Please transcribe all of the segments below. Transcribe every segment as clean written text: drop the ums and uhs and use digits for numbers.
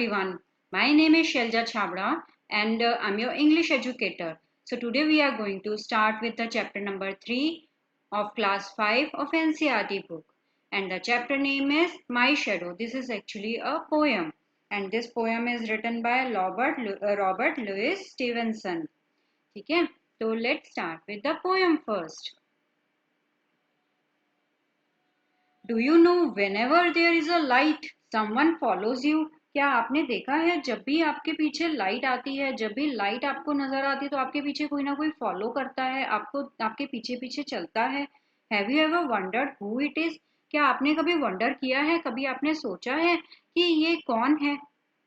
everyone. My name is Shelja Chabra and I'm your English educator. So today we are going to start with the chapter number 3 of class 5 of NCERT book. And the chapter name is My Shadow. This is actually a poem. And this poem is written by Robert Louis Stevenson. Okay? So let's start with the poem first. Do you know whenever there is a light, someone follows you? क्या आपने देखा है जब भी आपके पीछे light आती है, जब भी लाइट आपको नजर आती है तो आपके पीछे कोई ना कोई फॉलो करता है, आपको आपके पीछे पीछे चलता है. Have you ever wondered who it is? क्या आपने कभी वंडर किया है, कभी आपने सोचा है कि ये कौन है,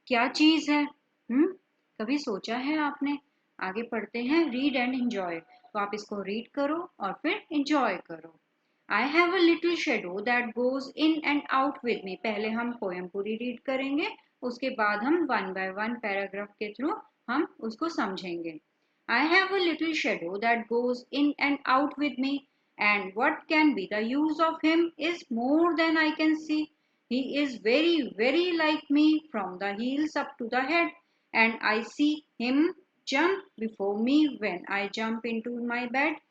क्या चीज है? कभी सोचा है आपने? आगे पढ़ते हैं. Read and enjoy. तो आप इसको रीड करो और फिर एंजॉय करो. I have a little shadow that goes in and out with me. पहले हम पोएम पूरी रीड करेंगे, उसके बाद हम वन बाय वन पैराग्राफ के थ्रू हम उसको समझेंगे. I have a little shadow that goes in and out with me, and what can be the use of him is more than I can see. He is very, very like me from the heels up to the head, and I see him jump before me when I jump into my bed.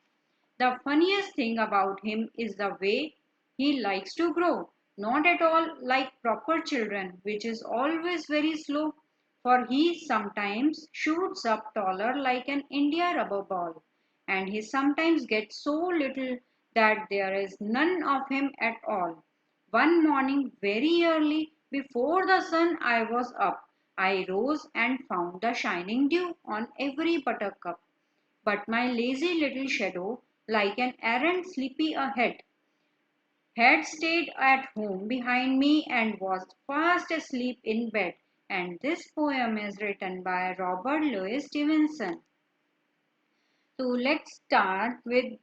The funniest thing about him is the way he likes to grow. Not at all like proper children, which is always very slow, for he sometimes shoots up taller like an India rubber ball, and he sometimes gets so little that there is none of him at all. One morning, very early, before the sun I was up, I rose and found the shining dew on every buttercup. But my lazy little shadow, like an errant sleepy ahead, had stayed at home behind me and was fast asleep in bed. And this poem is written by Robert Louis Stevenson. So let's start with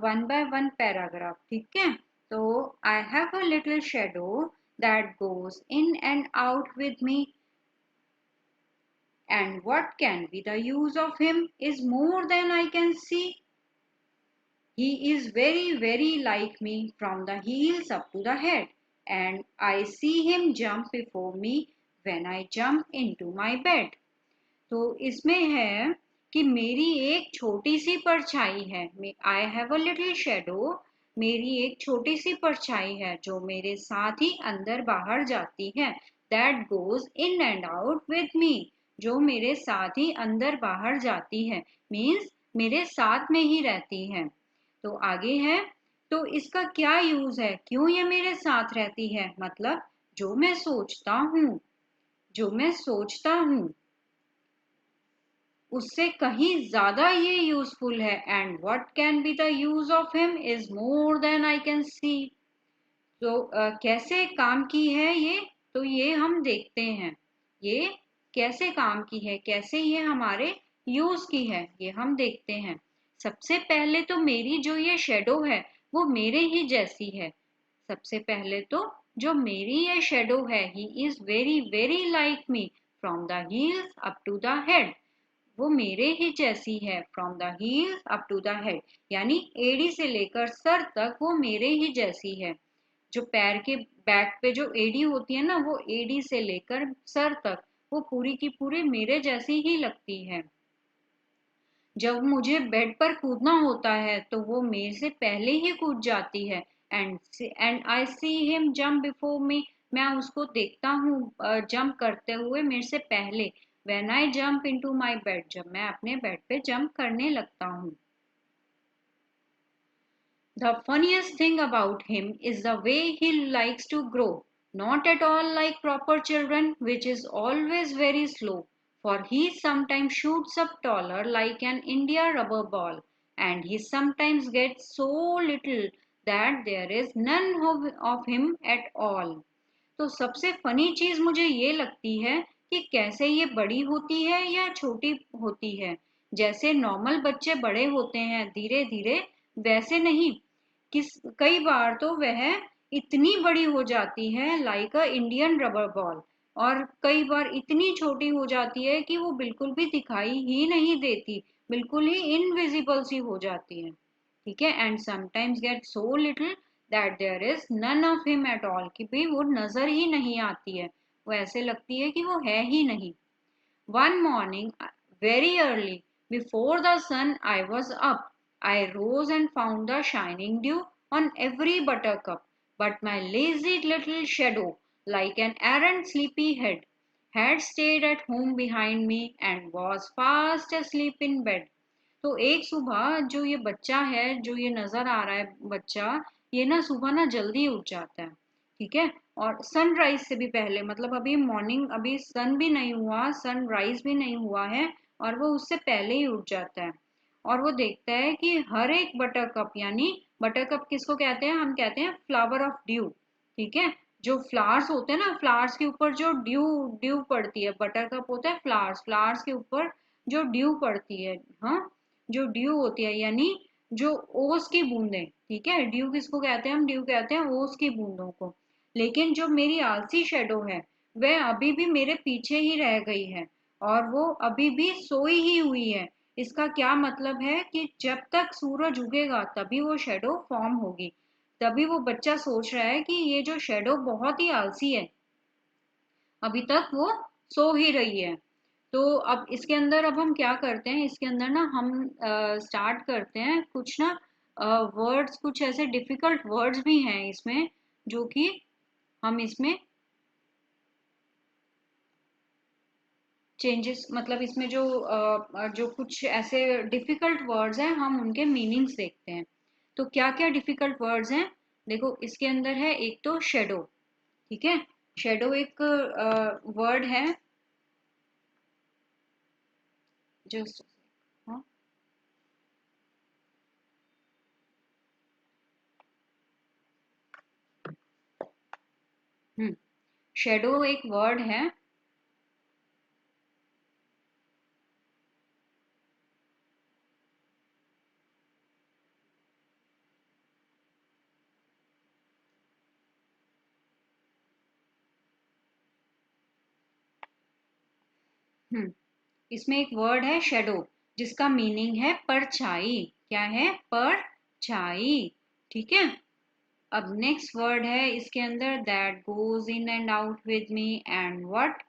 one by one paragraph. ठीक है? So I have a little shadow that goes in and out with me, and what can be the use of him is more than I can see. He is very, very like me from the heels up to the head, and I see him jump before me when I jump into my bed. तो इसमें है कि मेरी एक छोटी सी परछाई है. I have a little shadow. मेरी एक छोटी सी परछाई है जो मेरे साथ ही अंदर बाहर जाती है. That goes in and out with me. जो मेरे साथ ही अंदर बाहर जाती है, मीन्स मेरे साथ में ही रहती है. तो आगे है, तो इसका क्या यूज है, क्यों ये मेरे साथ रहती है? मतलब जो मैं सोचता हूँ उससे कहीं ज्यादा ये यूजफुल है. And what can be the use of him is more than I can see. तो कैसे काम की है ये, तो ये हम देखते हैं. ये कैसे काम की है, कैसे ये हमारे यूज की है, ये हम देखते हैं. सबसे पहले तो मेरी जो ये शेडो है वो मेरे ही जैसी है. सबसे पहले तो जो मेरी ये शेडो है, he is very very like me from the heels up to the head. वो मेरे ही जैसी है from the heels up to the head, यानी एड़ी से लेकर सर तक वो मेरे ही जैसी है. जो पैर के बैक पे जो एड़ी होती है ना, वो एड़ी से लेकर सर तक वो पूरी की पूरी मेरे जैसी ही लगती है. जब मुझे बेड पर कूदना होता है तो वो मेरे से पहले ही कूद जाती है. And I see him jump before me. मैं उसको देखता हूँ जंप करते हुए मेरे से पहले. When I jump into my bed. जब मैं अपने बेड पे जंप करने लगता हूँ. The funniest thing about him is the way he likes to grow. Not at all like proper children, which is always very slow, for he sometimes shoots up taller like an India rubber ball, and he sometimes gets so little that there is none of him at all. तो सबसे funny चीज मुझे ये लगती है कि कैसे ये बड़ी होती है या छोटी होती है. जैसे नॉर्मल बच्चे बड़े होते हैं धीरे धीरे, वैसे नहीं. कई बार तो वह इतनी बड़ी हो जाती है लाइक अ इंडियन रबर बॉल, और कई बार इतनी छोटी हो जाती है कि वो बिल्कुल भी दिखाई ही नहीं देती, बिल्कुल ही इनविजिबल सी हो जाती है. ठीक है. And sometimes get so little that there is none of him at all, कि भाई वो नजर ही नहीं आती है. वो ऐसे लगती है कि वो है ही नहीं। One morning, very early, before the sun I was up, I rose and found the shining dew on every buttercup. But my lazy little shadow, like an errant sleepy head, had stayed at home behind me and was fast asleep in bed. तो एक सुबह जो ये बच्चा है, जो ये नजर आ रहा है बच्चा, ये ना सुबह ना जल्दी उठ जाता है। ठीक है। और सनराइज से भी पहले, मतलब अभी मॉर्निंग, अभी सन भी नहीं हुआ, सनराइज भी नहीं हुआ है, और वो उससे पहले ही उठ जाता है। और वो देखता है कि हर एक बटरकप, यानी बटरकप किसको कहते हैं, हम कहते हैं फ्लावर ऑफ ड्यू। ठीक है। जो फ्लावर्स होते हैं ना, फ्लावर्स के ऊपर जो ड्यू ड्यू पड़ती है, बटरकप होता है फ्लावर्स, फ्लावर्स के ऊपर जो ड्यू पड़ती है, हाँ, जो ड्यू होती है, यानी जो ओस की बूंदें। ठीक है। ड्यू किसको कहते हैं, हम ड्यू कहते हैं ओस की बूंदों को। लेकिन जो मेरी आलसी शेडो है, वह अभी भी मेरे पीछे ही रह गई है, और वो अभी भी सोई ही हुई है। इसका क्या मतलब है कि जब तक सूरज उगेगा तभी वो शेडो फॉर्म होगी। तभी वो बच्चा सोच रहा है कि ये जो शेडो बहुत ही आलसी है, अभी तक वो सो ही रही है। तो अब इसके अंदर, अब हम क्या करते हैं, इसके अंदर ना हम स्टार्ट करते हैं कुछ ना वर्ड्स, कुछ ऐसे डिफिकल्ट वर्ड्स भी हैं इसमें, जो कि हम इसमें चेंजेस, मतलब इसमें जो जो कुछ ऐसे डिफिकल्ट वर्ड्स हैं, हम उनके मीनिंग्स देखते हैं। तो क्या क्या डिफिकल्ट वर्ड्स हैं, देखो इसके अंदर है एक तो शेडो। ठीक है। शेडो एक वर्ड है। जस्ट, हाँ, हम्म, शेडो एक वर्ड है। हम्म, इसमें एक वर्ड है शेडो, जिसका मीनिंग है परछाई। क्या है, परछाई। ठीक है। अब नेक्स्ट वर्ड है इसके अंदर, that goes in and out with me and what.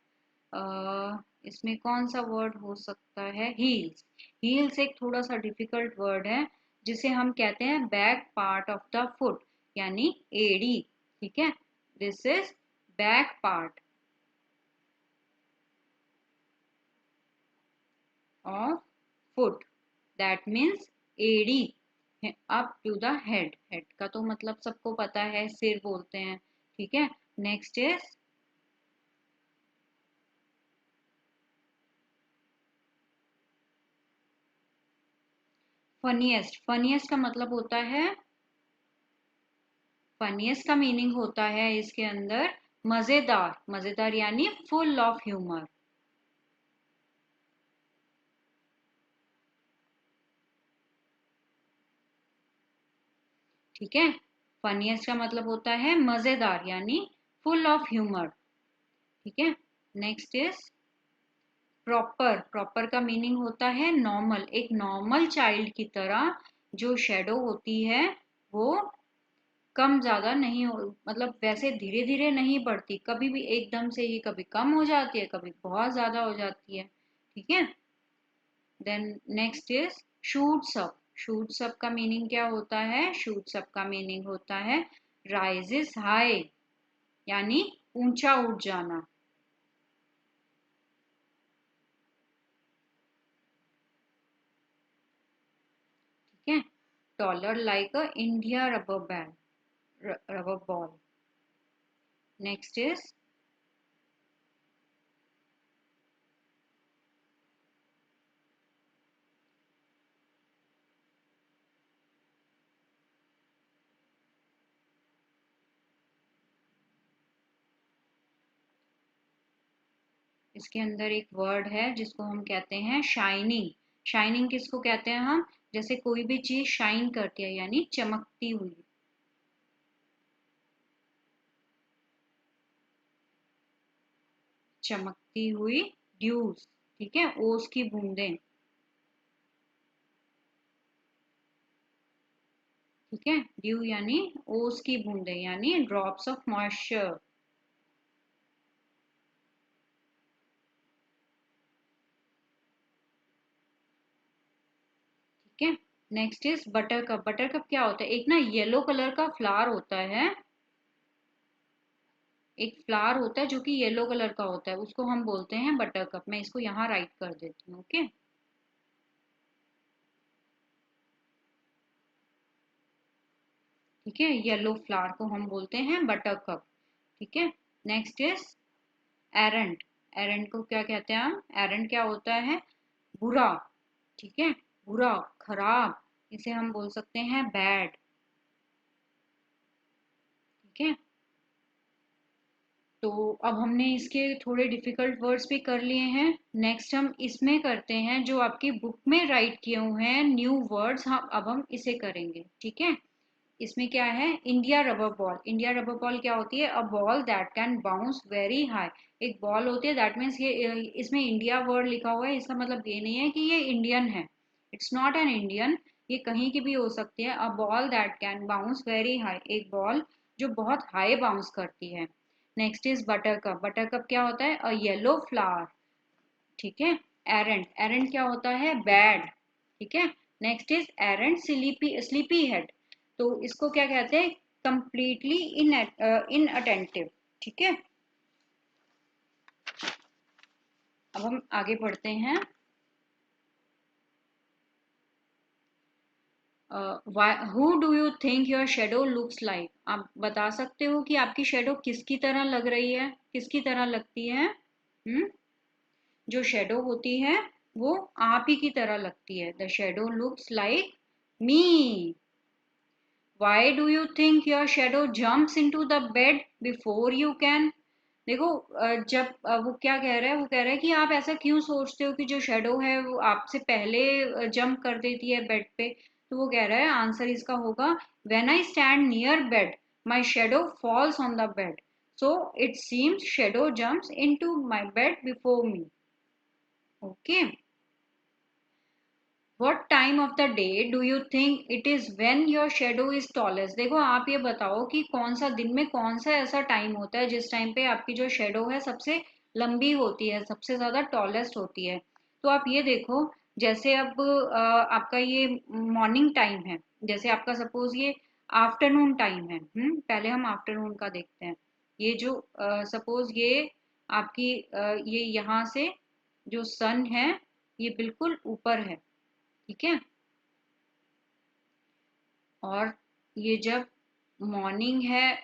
इसमें कौन सा वर्ड हो सकता है, हील्स। हील्स एक थोड़ा सा डिफिकल्ट वर्ड है, जिसे हम कहते हैं back part of the foot, यानी एड़ी। ठीक है। This is back part of foot, that means एड़ी, up to the head. Head का तो मतलब सबको पता है, सिर बोलते हैं। ठीक है। Next is funniest. फनीएस्ट का मतलब होता है, फनीएस्ट का मीनिंग होता है इसके अंदर मजेदार। मजेदार यानी फुल ऑफ ह्यूमर। ठीक है। फनीएस्ट का मतलब होता है मजेदार, यानी फुल ऑफ ह्यूमर। ठीक है। Next is proper. प्रॉपर का मीनिंग होता है नॉर्मल, एक नॉर्मल चाइल्ड की तरह जो शेडो होती है, वो कम ज्यादा नहीं हो, मतलब वैसे धीरे धीरे नहीं बढ़ती, कभी भी एकदम से ही कभी कम हो जाती है, कभी बहुत ज्यादा हो जाती है। ठीक है। Then next is shoots up. Shoots up का मीनिंग क्या होता है, शूट्स अप का मीनिंग होता है राइजेस हाई, यानी ऊंचा उठ जाना। ठीक है। Taller like a India rubber band, rubber ball. Next is, इसके अंदर एक वर्ड है जिसको हम कहते हैं शाइनिंग। शाइनिंग किसको कहते हैं हम, जैसे कोई भी चीज शाइन करती है, यानी चमकती हुई। चमकती हुई ड्यूज। ठीक है। ओस की बूंदें। ठीक है। ड्यू यानी ओस की बूंदें, यानी drops of moisture. Next is butter cup. Butter cup क्या होता है? एक ना येलो कलर का फ्लावर होता है, एक फ्लावर होता है जो कि येलो कलर का होता है, उसको हम बोलते हैं बटर कप। मैं इसको यहाँ राइट कर देती हूँ। ओके, ठीक है, येलो फ्लावर को हम बोलते हैं बटर कप। ठीक है, नेक्स्ट इज एरंड। एरंड को क्या कहते हैं हम? एरंड क्या होता है? बुरा। ठीक है, बुरा, खराब, इसे हम बोल सकते हैं बैड। ठीक है, तो अब हमने इसके थोड़े डिफिकल्ट वर्ड्स भी कर लिए हैं। नेक्स्ट हम इसमें करते हैं जो आपकी बुक में राइट किए हुए हैं न्यू वर्ड्स, हम अब हम इसे करेंगे। ठीक है, इसमें क्या है? India rubber ball. India rubber ball क्या होती है? A ball that can bounce very high. एक बॉल होती है, दैट मीन्स ये इसमें इंडिया वर्ड लिखा हुआ है, इसका मतलब ये नहीं है कि ये इंडियन है। इट्स नॉट एन इंडियन, ये कहीं की भी हो सकती है। A ball that can bounce very high, एक बॉल जो बहुत हाई बाउंस करती है। Next is butter cup. Butter cup क्या होता है? अ येलो फ्लावर। ठीक है, एरेंट। एरेंट क्या होता है? बैड। ठीक है, next is arrant sleepy, sleepy head. तो इसको क्या कहते हैं? Completely inattentive. ठीक है, अब हम आगे बढ़ते हैं। Who do you think your shadow looks like? आप बता सकते हो कि आपकी शेडो किसकी तरह लग रही है, किसकी तरह लगती है? जो शेडो होती है वो आप ही की तरह लगती है। The shadow looks like me. Why do you think your shadow jumps into the bed before you can? देखो, जब वो क्या कह रहा है, वो कह रहा है कि आप ऐसा क्यों सोचते हो कि जो शेडो है वो आपसे पहले जंप कर देती है बेड पे। तो वो कह रहा है आंसर इसका होगा, when I stand near bed my shadow falls on the bed, so it seems shadow jumps into my bed before me. Okay, What time of the day do you think it is when your shadow is tallest? देखो, आप ये बताओ कि कौन सा दिन में कौन सा ऐसा टाइम होता है जिस टाइम पे आपकी जो शेडो है सबसे लंबी होती है, सबसे ज्यादा टॉलेस्ट होती है। तो आप ये देखो, जैसे अब आपका ये मॉर्निंग टाइम है, जैसे आपका सपोज ये आफ्टरनून टाइम है। पहले हम आफ्टरनून का देखते हैं। ये जो सपोज ये आपकी ये यहाँ से जो सन है ये बिल्कुल ऊपर है। ठीक है, और ये जब मॉर्निंग है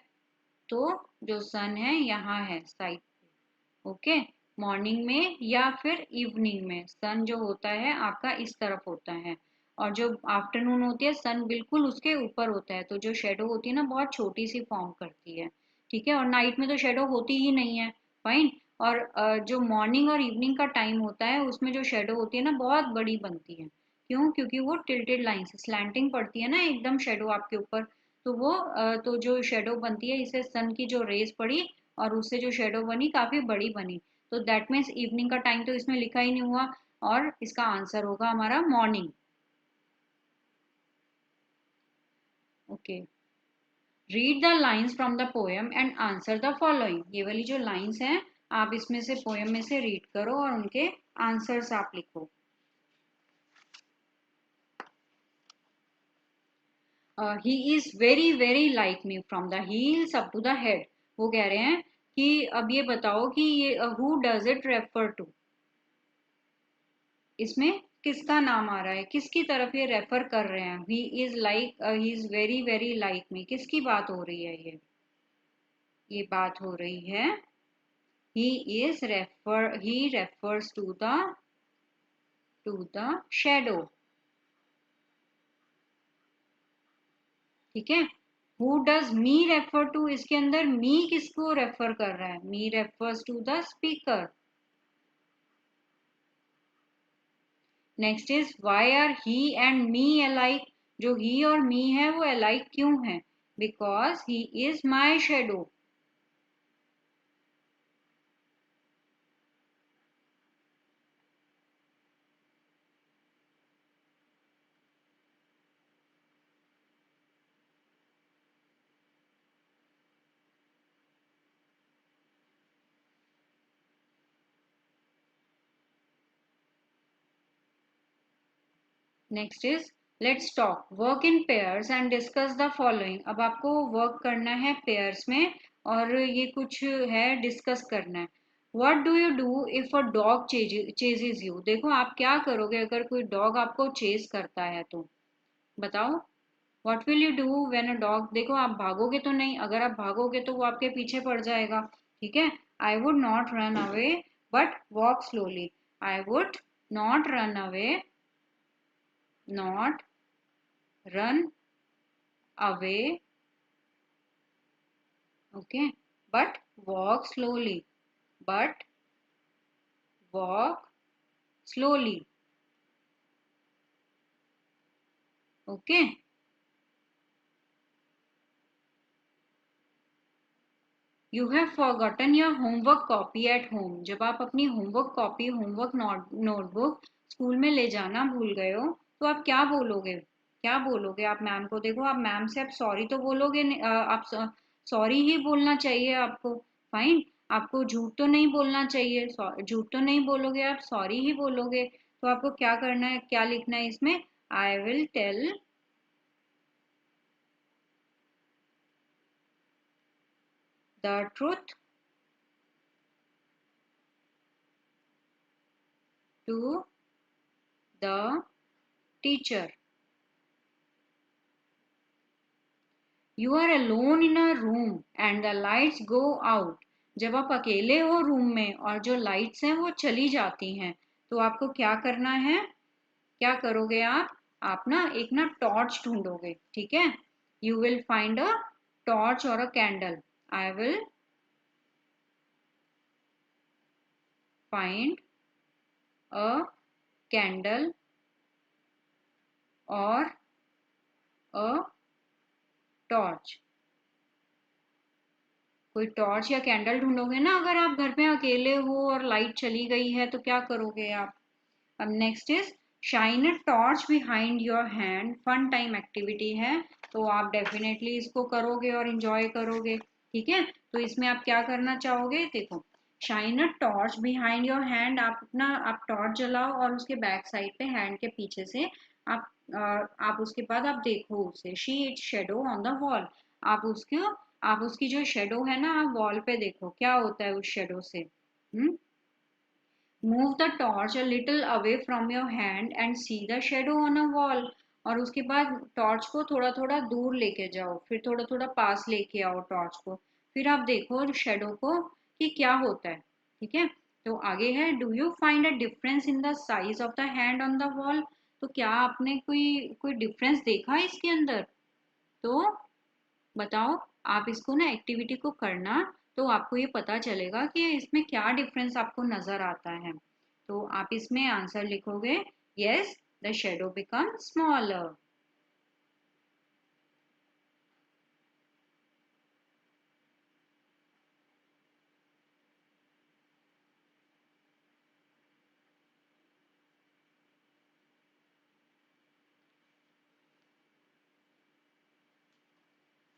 तो जो सन है यहाँ है साइड पे। ओके, मॉर्निंग में या फिर इवनिंग में सन जो होता है आपका इस तरफ होता है, और जो आफ्टरनून होती है सन बिल्कुल उसके ऊपर होता है, तो जो शेडो होती है ना बहुत छोटी सी फॉर्म करती है। ठीक है, और नाइट में तो शेडो होती ही नहीं है। फाइन। और जो मॉर्निंग और इवनिंग का टाइम होता है उसमें जो शेडो होती है ना बहुत बड़ी बनती है। क्यों? क्योंकि वो टिल्टेड लाइन से स्लैंटिंग पड़ती है ना एकदम शेडो आपके ऊपर। तो वो तो जो शेडो बनती है इसे सन की जो रेज पड़ी और उससे जो शेडो बनी काफी बड़ी बनी। तो दैट मीन्स इवनिंग का टाइम तो इसमें लिखा ही नहीं हुआ, और इसका आंसर होगा हमारा morning. Okay, read the lines from the poem and answer the following. ये वाली जो लाइन्स हैं आप इसमें से पोएम में से रीड करो और उनके आंसर्स आप लिखो। He is very very like me from the heels up to the head. वो कह रहे हैं कि अब ये बताओ कि ये who does it refer to? इसमें किसका नाम आ रहा है, किसकी तरफ ये रेफर कर रहे हैं? He is like, he is very very like मी, किसकी बात हो रही है? ये बात हो रही है he refers to the shadow। ठीक है, who does me refer to, इसके अंदर मी किसको रेफर कर रहा है? Me refers to the speaker. Next is why are he and me alike? जो ही और मी है वो अलाइक क्यों है? Because he is my shadow. Next is let's talk work in pairs and discuss the following. अब आपको work करना है पेयर्स में और ये कुछ है डिस्कस करना है। What do you do if a dog ceases you. देखो आप क्या करोगे अगर कोई डॉग आपको चेज करता है तो बताओ। What will you do when a dog. देखो आप भागोगे तो नहीं, अगर आप भागोगे तो वो आपके पीछे पड़ जाएगा। ठीक है। I would not run away but walk slowly. I would not run away, not run away, okay, but walk slowly, but walk slowly, okay. You have forgotten your homework copy at home. जब आप अपनी homework copy, homework notebook school में ले जाना भूल गए हो तो आप क्या बोलोगे। क्या बोलोगे आप मैम को। देखो आप मैम से आप सॉरी तो बोलोगे आप सॉरी ही बोलना चाहिए आपको। फाइन। आपको झूठ तो नहीं बोलना चाहिए, झूठ तो नहीं बोलोगे, आप सॉरी ही बोलोगे। तो आपको क्या करना है, क्या लिखना है इसमें। I will tell the truth to the teacher. You are alone in a room and the lights go out. जब आप अकेले हो रूम में और जो लाइट्स हैं वो चली जाती हैं तो आपको क्या करना है। क्या करोगे आप ना एक ना टॉर्च ढूंढोगे। ठीक है। You will find a torch और a candle. I will find a candle और अ टॉर्च। कोई टॉर्च या कैंडल ढूंढोगे ना अगर आप घर पे अकेले हो और लाइट चली गई है तो क्या करोगे आप। अब next is shine a torch behind your hand. Fun time activity है तो आप डेफिनेटली इसको करोगे और इंजॉय करोगे। ठीक है। तो इसमें आप क्या करना चाहोगे। देखो shine a torch behind your hand. आप अपना आप टॉर्च जलाओ और उसके बैक साइड पे हैंड के पीछे से आप आप उसके बाद आप देखो उसे। She it shadow on the wall. आप उसको आप उसकी जो शेडो है ना आप वॉल पे देखो क्या होता है उस शेडो से। Move the torch a little away from your hand and see the shadow on a wall. और उसके बाद टॉर्च को थोड़ा थोड़ा दूर लेके जाओ, फिर थोड़ा थोड़ा पास लेके आओ टॉर्च को। फिर आप देखो शेडो को कि क्या होता है। ठीक है। तो आगे है do you find a difference in the size of the hand on the wall. तो क्या आपने कोई कोई डिफरेंस देखा इसके अंदर। तो बताओ। आप इसको ना एक्टिविटी को करना तो आपको ये पता चलेगा कि इसमें क्या डिफरेंस आपको नजर आता है। तो आप इसमें आंसर लिखोगे yes the shadow become smaller.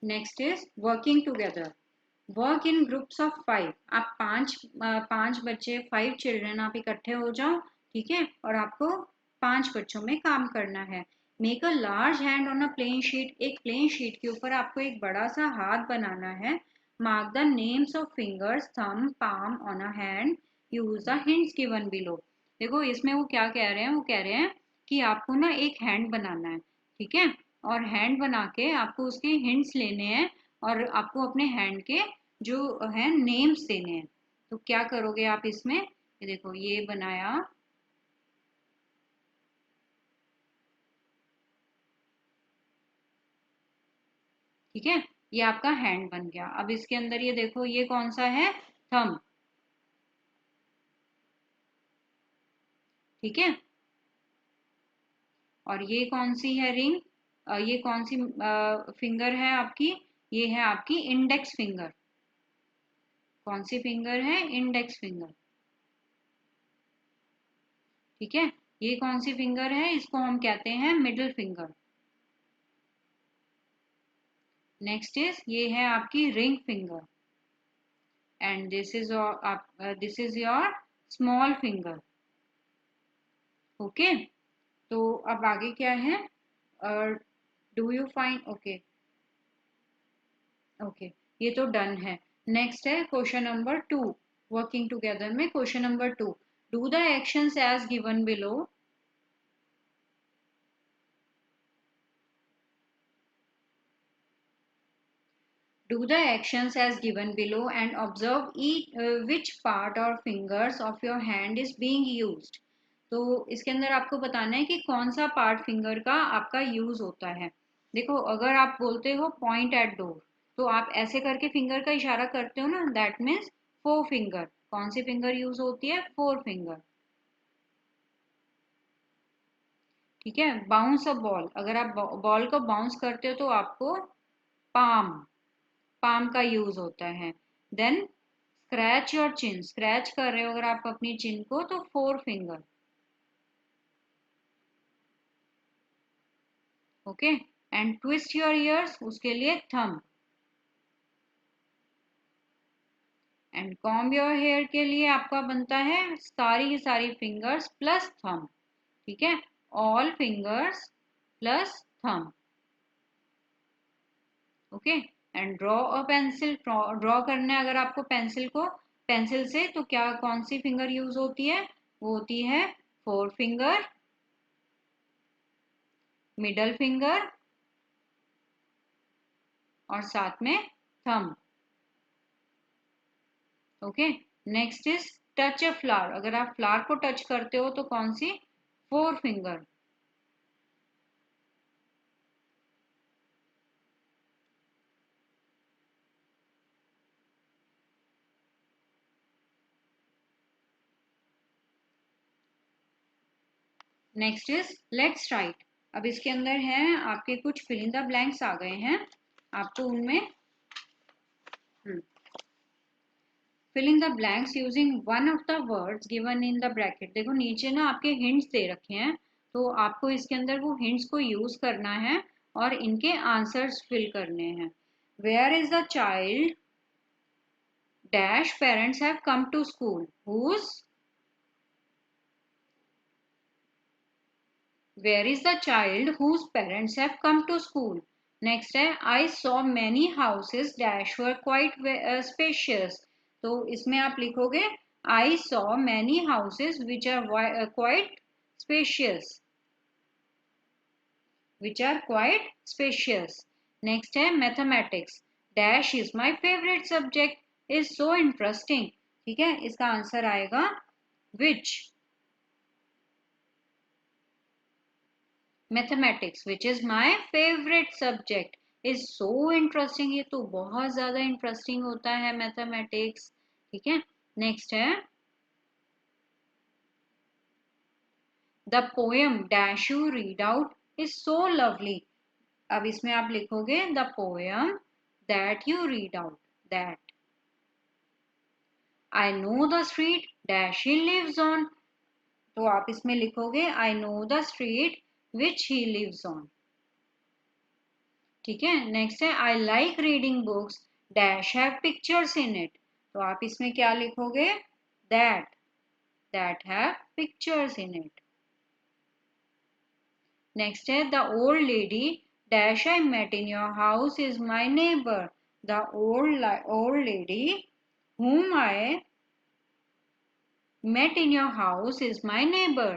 Next is working together. Work in groups of 5। आप पांच बच्चे 5 चिल्ड्रन आप इकट्ठे हो जाओ। ठीक है। और आपको 5 बच्चों में काम करना है। Make a large hand on a plain sheet. एक प्लेन शीट के ऊपर आपको एक बड़ा सा हाथ बनाना है। Mark the names of fingers thumb palm on a hand. Use the hints given below. देखो इसमें वो क्या कह रहे हैं, वो कह रहे हैं कि आपको ना एक हैंड बनाना है। ठीक है। और हैंड बना के आपको उसके हिंट्स लेने हैं और आपको अपने हैंड के जो है नेम्स देने हैं। तो क्या करोगे आप इसमें। ये देखो ये बनाया। ठीक है। ये आपका हैंड बन गया। अब इसके अंदर ये देखो ये कौन सा है। थंब। ठीक है। और ये कौन सी है रिंग। ये कौन सी फिंगर है आपकी। ये है आपकी इंडेक्स फिंगर। कौन सी फिंगर है, इंडेक्स फिंगर। ठीक है। ये कौन सी फिंगर है, इसको हम कहते हैं मिडिल फिंगर। नेक्स्ट इज ये है आपकी ring finger and this is your small finger. Okay. तो अब आगे क्या है। Do you find? Okay, okay, ये तो डन है। नेक्स्ट है क्वेश्चन नंबर 2, वर्किंग टुगेदर में question number 2, do the actions as given below. Do the actions as given below and observe which part or fingers of your hand is being used। तो इसके अंदर आपको बताना है कि कौन सा पार्ट फिंगर का आपका यूज होता है। देखो, अगर आप बोलते हो पॉइंट एट डोर, तो आप ऐसे करके फिंगर का इशारा करते हो ना, दैट मीन्स फोर फिंगर। कौन सी फिंगर यूज होती है? Four finger. ठीक है। बाउंस अ बॉल, अगर आप बॉल को बाउंस करते हो तो आपको पाम, पाम का यूज होता है। Then scratch your chin, scratch कर रहे हो अगर आप अपनी चिन को, तो four finger. Okay. And twist your ears, उसके लिए thumb. And comb your hair के लिए आपका बनता है सारी की सारी फिंगर्स प्लस थंब। ठीक है, all fingers plus thumb. Okay. And draw a pencil, draw करना है अगर आपको पेंसिल को, पेंसिल से, तो क्या कौन सी फिंगर यूज होती है? वो होती है फोर फिंगर, मिडल फिंगर और साथ में thumb. Okay. Next is touch a flower, अगर आप फ्लावर को टच करते हो तो कौन सी? Four finger. Next is let's write. अब इसके अंदर है आपके कुछ फिल इन द ब्लैंक्स आ गए हैं, आपको उनमें fill in the blanks using one of the words given in the bracket. देखो नीचे ना आपके हिंट्स दे रखे हैं, तो आपको इसके अंदर वो हिंट्स को यूज करना है और इनके आंसर्स फिल करने हैं। Where is the child dash parents have come to school, whose. Where is the child whose parents have come to school? Next है I saw many houses dash were quite spacious। तो इसमें आप लिखोगे I saw many houses which are quite spacious, which are quite spacious। Next है mathematics, dash is my favorite subject, is so interesting। ठीक है, इसका answer आएगा which। Mathematics, which is my favourite subject, is so interesting. ये तो बहुत ज्यादा interesting होता है मैथमेटिक्स। ठीक है। नेक्स्ट है the poem dash you read out is so lovely. अब इसमें आप लिखोगे the poem that you read out, that. I know the street dash he lives on, तो आप इसमें लिखोगे I know the street which he lives on. ठीक है। नेक्स्ट है I like reading books dash have pictures in it, तो आप इसमें क्या लिखोगे? That, that have pictures in it. Next है the old lady dash I met in your house is my neighbour, the old lady whom I met in your house is my neighbor।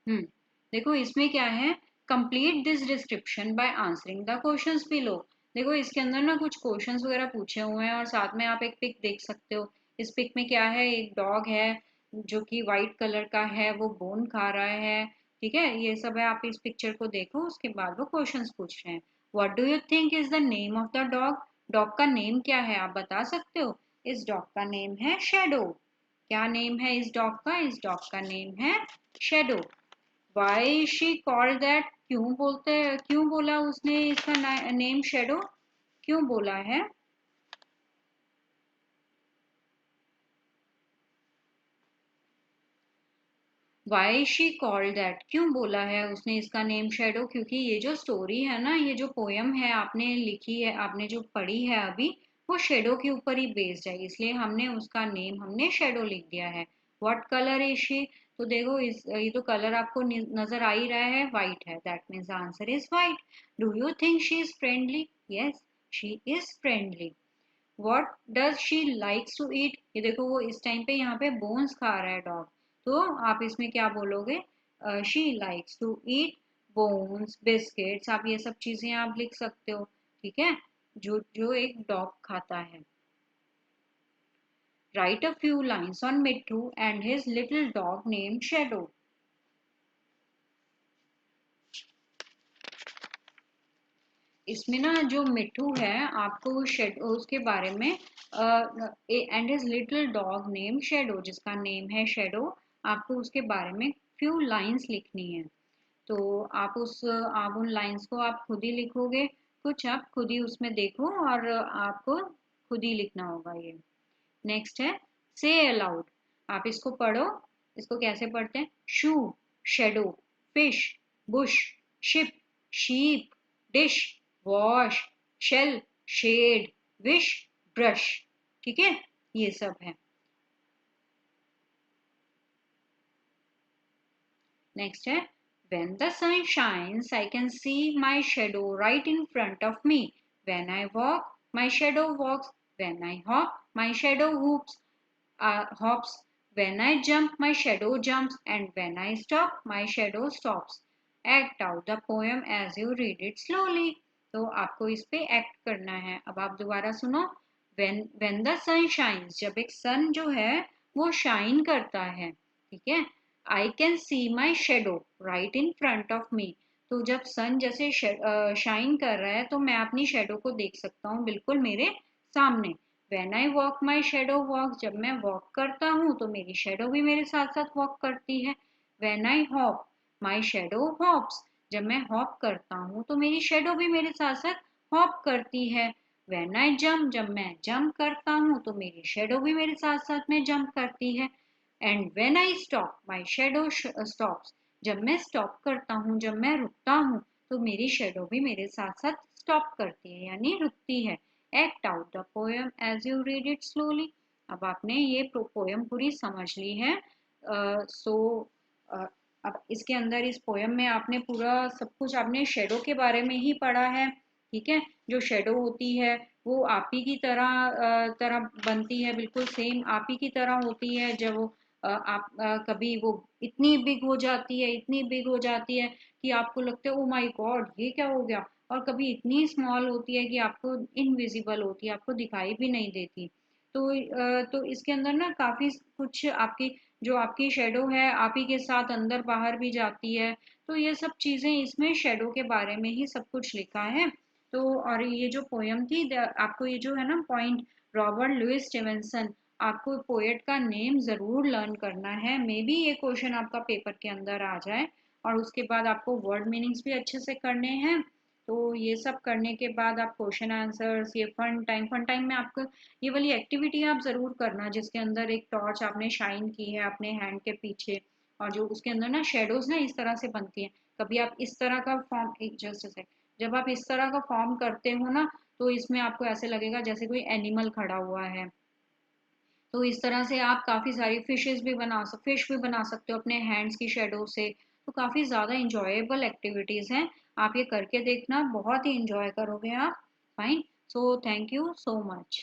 देखो इसमें क्या है, complete this description by answering the questions below. देखो इसके अंदर ना कुछ questions वगैरह पूछे हुए हैं और साथ में आप एक पिक देख सकते हो। इस पिक में क्या है, एक डॉग है जो कि वाइट कलर का है, वो बोन खा रहा है। ठीक है, ये सब है। आप इस पिक्चर को देखो, उसके बाद वो क्वेश्चंस पूछ रहे हैं। What do you think is the name of the dog, dog का नेम क्या है, आप बता सकते हो? इस डॉग का नेम है शेडो। क्या नेम है इस डॉग का? इस डॉग का नेम है shadow. Why she called that, क्यों बोलते, क्यों बोला उसने इसका नेम शेडो, क्यों बोला है? वाई शी कॉल्ड दैट, क्यों बोला है उसने इसका नेम शेडो? क्योंकि ये जो स्टोरी है ना, ये जो पोयम है आपने लिखी है, आपने जो पढ़ी है अभी, वो शेडो के ऊपर ही बेस्ड है, इसलिए हमने उसका नेम हमने शेडो लिख दिया है। व्हाट कलर इज शी, तो देखो इस ये तो कलर आपको नजर आ ही रहा है, व्हाइट है, that means answer is white. Do you think she is friendly? Yes, she is friendly. What does she likes to eat? ये देखो वो इस टाइम पे यहाँ पे बोन्स खा रहा है डॉग, तो आप इसमें क्या बोलोगे? She likes to eat bones, biscuits, आप ये सब चीजें आप लिख सकते हो, ठीक है, जो जो एक डॉग खाता है। Right a few lines on Mittu and his little dog named shadow. इसमें ना जो मिट्टू है आपको शेडो उसके बारे में and his little dog name shadow, जिसका नेम है शेडो, आपको उसके बारे में फ्यू लाइंस लिखनी है। तो आप उन लाइंस को आप खुद ही लिखोगे, कुछ आप खुद ही उसमें देखो और आपको खुद ही लिखना होगा ये। नेक्स्ट है से अलाउड, आप इसको पढ़ो। इसको कैसे पढ़ते हैं? Shoe, shadow, fish, bush, ship, sheep, dish, wash, shell, shed, wish, brush, ठीक है, ये सब है। नेक्स्ट है when the sun shines I can see my shadow right in front of me, when I walk my shadow walks, when I hop my shadow hops, when I jump my shadow jumps, and when I stop my shadow stops. Act out the poem as you read it slowly. तो आपको इस पे act करना है। अब आप दोबारा सुनो। when the sun shines, जब एक सन जो है वो शाइन करता है, ठीक है, आई can C my shadow right in front of me, तो जब सन जैसे शाइन कर रहा है तो मैं अपनी शेडो को देख सकता हूँ बिल्कुल मेरे सामने। When I walk my shadow walk, जब मैं वॉक करता हूँ तो मेरी शेडो भी मेरे साथ साथ वॉक करती है। When I hop my shadow hops, जब मैं हॉप करता हूँ तो मेरी शेडो भी मेरे साथ साथ हॉप करती है। व्हेन आई जंप, जब मैं जंप करता हूँ तो मेरी शेडो भी मेरे साथ साथ में जंप करती है। And when I stop my shadow stops, जब मैं स्टॉप करता हूँ, जब मैं रुकता हूँ तो मेरी शेडो भी मेरे साथ साथ स्टॉप करती है यानी रुकती है। Act out the poem as you read it slowly. अब आपने ये पोएम पूरी समझ ली है। सो अब इसके अंदर इस पोएम में आपने पूरा सब कुछ आपने शेडो के बारे में ही पढ़ा है, ठीक है। जो शेडो होती है वो आप ही की तरह बनती है, बिल्कुल सेम आप ही की तरह होती है। जब वो कभी वो इतनी बिग हो जाती है, इतनी बिग हो जाती है कि आपको लगता है ओ माय गॉड ये क्या हो गया, और कभी इतनी स्मॉल होती है कि आपको इनविजिबल होती है, आपको दिखाई भी नहीं देती। तो इसके अंदर ना काफी कुछ आपकी जो आपकी शेडो है आप ही के साथ अंदर बाहर भी जाती है। तो ये सब चीजें इसमें शेडो के बारे में ही सब कुछ लिखा है। तो और ये जो पोयम थी आपको ये जो है ना पॉइंट, रॉबर्ट लुइस स्टीवेंसन, आपको पोएट का नेम जरूर लर्न करना है। मे बी ये क्वेश्चन आपका पेपर के अंदर आ जाए। और उसके बाद आपको वर्ड मीनिंग्स भी अच्छे से करने हैं। तो ये सब करने के बाद आप क्वेश्चन आंसर्स, ये फन टाइम में आपको ये वाली एक्टिविटी आप जरूर करना जिसके अंदर एक टॉर्च आपने शाइन की है अपने हैंड के पीछे, और जो उसके अंदर ना शेडोज ना इस तरह से बनती हैं। कभी आप इस तरह का फॉर्म, एक जस्ट से जब आप इस तरह का फॉर्म करते हो ना तो इसमें आपको ऐसे लगेगा जैसे कोई एनिमल खड़ा हुआ है। तो इस तरह से आप काफ़ी सारी फिश भी बना सकते हो अपने हैंड्स की शेडो से। तो काफ़ी ज़्यादा इंजॉयबल एक्टिविटीज़ हैं, आप ये करके देखना, बहुत ही इंजॉय करोगे आप। Fine, so thank you so much.